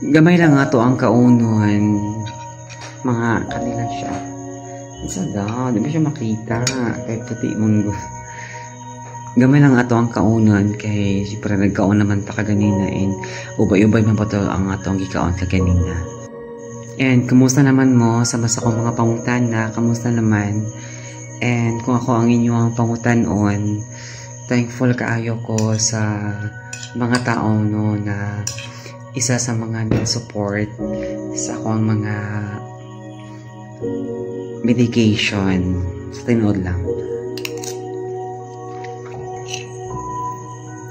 Gamay lang nga to ang kaunon. Mga kanila siya. Isa daw, di ba siya makita? Kahit puti mong gamay lang ato ang kaunon kay siyempre nagkaon naman ta kaganina and ubay-ubay man pa to ang atong gikaon kaganina. And kumusta naman mo sa basa kong mga pangutana? Kamusta naman? And kung ako ang inyong pangutanon, thankful kaayo ko sa mga tao no na isa sa mga nag-support sa akong mga medication. Sa tinood lang.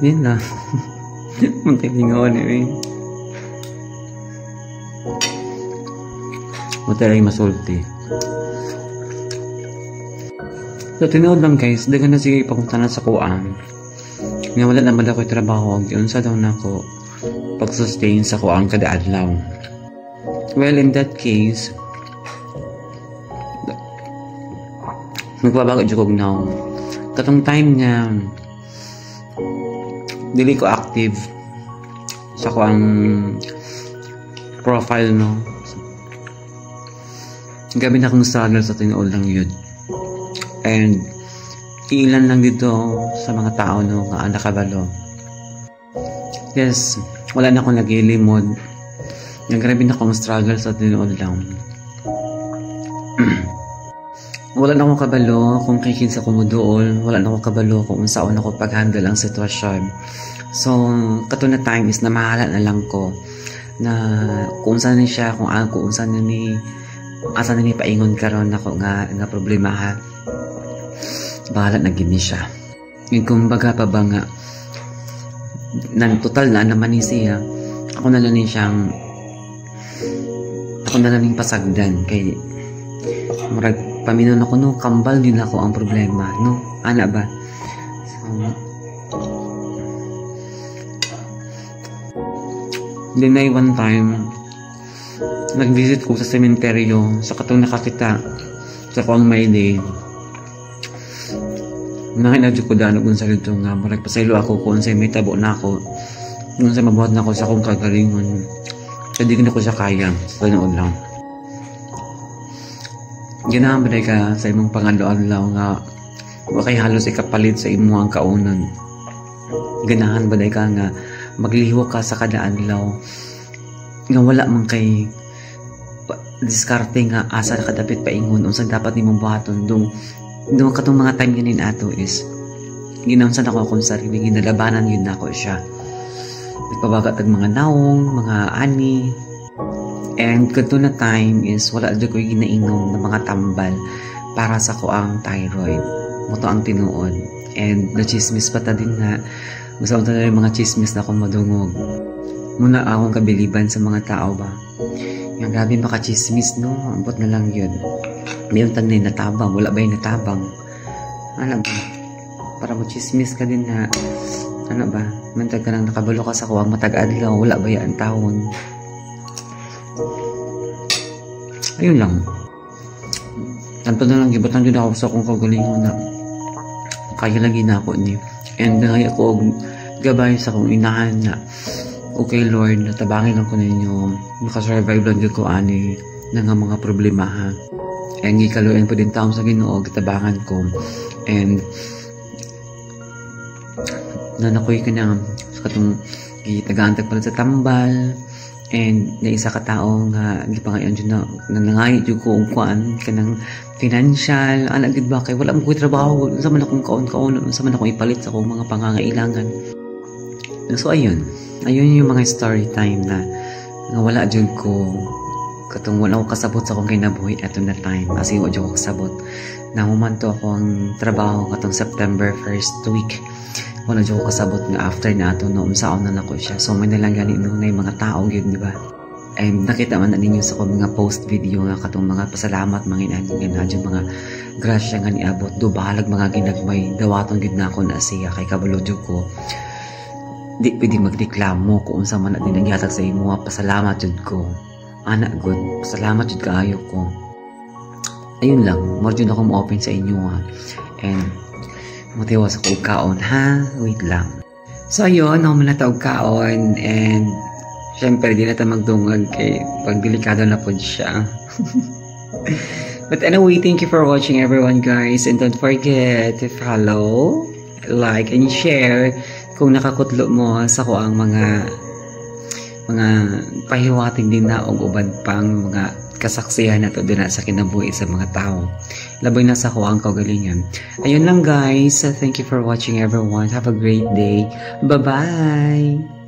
Yan lang. Muntik lingawan eh. Mataray masulti. So, tinood lang guys, dagan na sige ipakutanan sa kuang. Nga wala naman ako yung trabaho, yun sa daw na ako pag-sustain sa kuang kada adlaw. Well, in that case, magbabago dyan ko now. Katong time niya, dili ko active sa kuang profile, no? Gabi na akong struggle sa tinood lang yun. And ilan lang dito sa mga tao no nga nakabalo. Yes, wala na akong nagilimod. Grabe na akong struggle sa tinood lang. Wala na akong kabalo kung kay kinsa ko muduol. Wala na akong kabalo kung saan ako pag-handle ang sitwasyon. So, kato na time is na mahala na lang ko na kung saan ni siya, kung saan na ni asa na ni paingon karon ako nga problema ha. Bahala na gini siya. Yung kumbaga pa ba nga nan total na naman ni siya. Ako na lang ning pasagdan kay murag paminon ako no kambal din ako ang problema no ana ba. So then one time nag-visit ko sa sementeryo sa katong nakakita sa kuang may day. Nakinadyo ko danog kung sa rito nga marag pasaylo ako kung sa may tabo na ako kung sa mabuhat na ako sa akong kagalingon hindi ko na ko siya kaya sa noon lang. Ganahan ba ka sa imong pangalaw nga wa kay halos ikapalit sa imo ang kaunon. Ganahan ba ka nga magliho ka sa kada adlaw nga wala man kay diskarte nga asa kadapit paingon unsa dapat nimong buhaton dong katong mga time ganin ato is ginaunsan ako akong sarili ginalabanan yun na ako siya nagpabagat ang mga naong mga ani and kato na time is wala dyan ko ginainom ng mga tambal para sa ko ang thyroid mo to ang tinuod and na-chismis pa ta din nga gusto ko talaga yung mga chismis na akong madungog muna akong kabiliban sa mga tao ba. Yung grabe makachismis, no? Ambot na lang yun. Mayroon tag na natabang. Wala ba yung natabang? Ano ba? Para mo chismis ka din na ano ba? Mantag ka nang nakabalo ka sa kuwang matag-adlaw. Wala ba yan taon? Ayun lang. Tanto na lang, gibatan din ako sa akong kagalingon na kaya lagi na ako ni. And nangay ako gabay sa akong inahan na okay Lord, natabangin lang ko ninyo makasurvive lang dyan ko ani na nga mga problema ha. And gikaluin po din taon sa Ginoo kitabangan ko and nanakoy ka na sa katong gitagaantag pala sa tambal and na isa ka tao nga gipangayon dyan na nanangayit dyan ko kuan ka ng financial anak gid ba kay wala mo ko'y trabaho sa man akong kaon sa man akong ipalit sa akong mga pangangailangan. So ayun yung mga story time na wala dyan ko katong wala ko kasabot sa akong kinabuhi ato na time kasi wala dyan ko kasabot na mumanto akong trabaho katong September 1st week wala dyan ko kasabot nga after na ato no umsaon na nako siya so may nalang gani nung na yung mga tao yun diba and nakita man na ninyo sa akong mga post video nga katong mga pasalamat mga inagin na dyan mga grasya nga niabot do bahalag mga ginagmay dawaton gid na ako na siya kay kabalo dyan ko di pwede magreklamo kung unsa man din naghatag sa imo pasalamat jud ko anak good pasalamat jud kaayo ko ayun lang mo jud ako mo-open sa inyo ha and motiwas ako kaon ha wait lang so ayun ako man natawag kaon and Siyempre, di na tayo magdungag kay pag delikado na po siya. But anyway, thank you for watching everyone guys. And don't forget to follow, like, and share kung nakakutlo mo sa ko ang mga pahiwating din na og ubad pang mga kasaksihan na to din sa kinabuhi sa mga tao. Laboy na sa ko ang kaugalingan. Ayun lang guys. Thank you for watching everyone. Have a great day. Bye-bye!